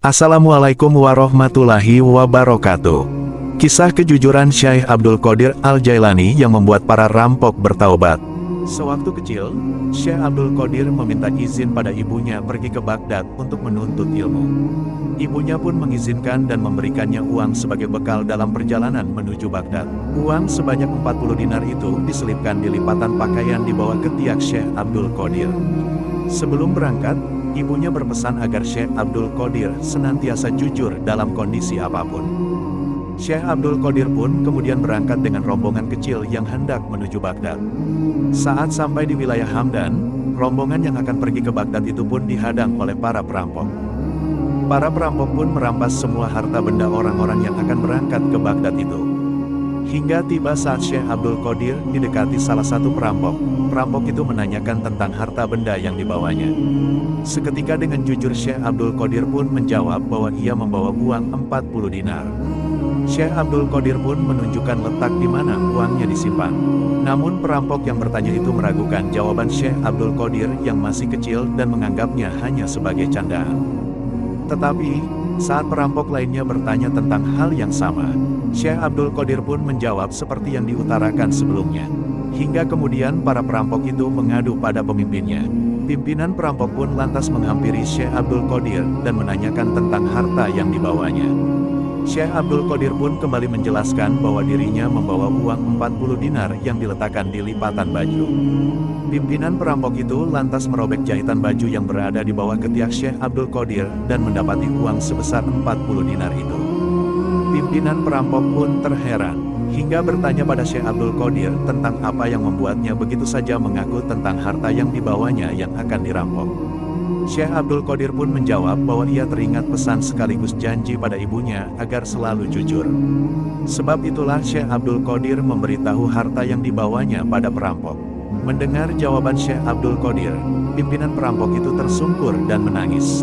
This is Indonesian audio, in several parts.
Assalamualaikum warahmatullahi wabarakatuh. Kisah kejujuran Syekh Abdul Qadir Al-Jailani yang membuat para rampok bertaubat. Sewaktu kecil, Syekh Abdul Qadir meminta izin pada ibunya pergi ke Baghdad untuk menuntut ilmu. Ibunya pun mengizinkan dan memberikannya uang sebagai bekal dalam perjalanan menuju Baghdad. Uang sebanyak 40 dinar itu diselipkan di lipatan pakaian di bawah ketiak Syekh Abdul Qadir. Sebelum berangkat, ibunya berpesan agar Syekh Abdul Qadir senantiasa jujur dalam kondisi apapun. Syekh Abdul Qadir pun kemudian berangkat dengan rombongan kecil yang hendak menuju Baghdad. Saat sampai di wilayah Hamdan, rombongan yang akan pergi ke Baghdad itu pun dihadang oleh para perampok. Para perampok pun merampas semua harta benda orang-orang yang akan berangkat ke Baghdad itu. Hingga tiba saat Syekh Abdul Qadir didekati salah satu perampok, perampok itu menanyakan tentang harta benda yang dibawanya. Seketika dengan jujur Syekh Abdul Qadir pun menjawab bahwa ia membawa uang 40 dinar. Syekh Abdul Qadir pun menunjukkan letak di mana uangnya disimpan. Namun perampok yang bertanya itu meragukan jawaban Syekh Abdul Qadir yang masih kecil dan menganggapnya hanya sebagai candaan. Tetapi, saat perampok lainnya bertanya tentang hal yang sama, Syekh Abdul Qadir pun menjawab seperti yang diutarakan sebelumnya. Hingga kemudian para perampok itu mengadu pada pemimpinnya. Pimpinan perampok pun lantas menghampiri Syekh Abdul Qadir dan menanyakan tentang harta yang dibawanya. Syekh Abdul Qadir pun kembali menjelaskan bahwa dirinya membawa uang 40 dinar yang diletakkan di lipatan baju. Pimpinan perampok itu lantas merobek jahitan baju yang berada di bawah ketiak Syekh Abdul Qadir dan mendapati uang sebesar 40 dinar itu. Pimpinan perampok pun terheran, hingga bertanya pada Syekh Abdul Qadir tentang apa yang membuatnya begitu saja mengaku tentang harta yang dibawanya yang akan dirampok. Syekh Abdul Qadir pun menjawab bahwa ia teringat pesan sekaligus janji pada ibunya agar selalu jujur. Sebab itulah Syekh Abdul Qadir memberitahu harta yang dibawanya pada perampok. Mendengar jawaban Syekh Abdul Qadir, pimpinan perampok itu tersungkur dan menangis.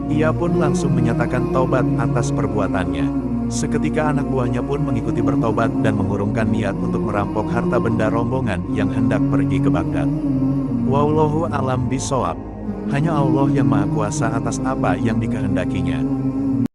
Ia pun langsung menyatakan taubat atas perbuatannya. Seketika anak buahnya pun mengikuti bertobat dan mengurungkan niat untuk merampok harta benda rombongan yang hendak pergi ke Baghdad. Wallahu a'lam bishawab. Hanya Allah yang Maha Kuasa atas apa yang dikehendakinya.